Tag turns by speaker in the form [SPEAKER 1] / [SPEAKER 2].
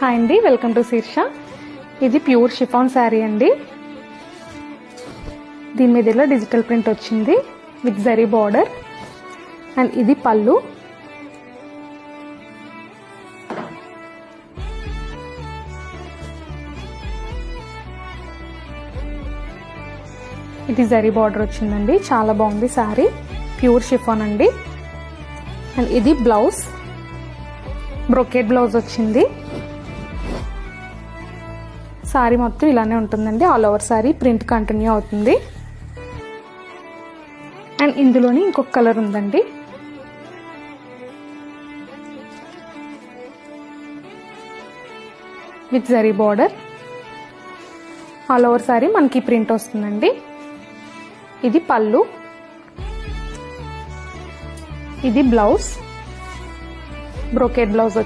[SPEAKER 1] Hi అండి, welcome to శీర్ష. ఇది pure chiffon sari అండి. దీని మీద ఇలా డిజిటల్ ప్రింట్ వచ్చింది విత్ జరీ బార్డర్. అండ్ ఇది పళ్ళు. ఇది జరీ బార్డర్ వచ్చిందండి. చాలా బాగుంది శారీ. ప్యూర్ షిఫాన్ అండి. అండ్ ఇది బ్లౌజ్. బ్రొకెట్ బ్లౌజ్ వచ్చింది. శారీ మొత్తం ఇలానే ఉంటుందండి. All over sari print continue అవుతుంది. అండ్ ఇందులోని ఇంకొక కలర్ ఉందండి. With zari border. All over sari మనకి ప్రింట్ వస్తుందండి. ఇది పళ్ళు. ఇది బ్లౌజ్. Brocade blouse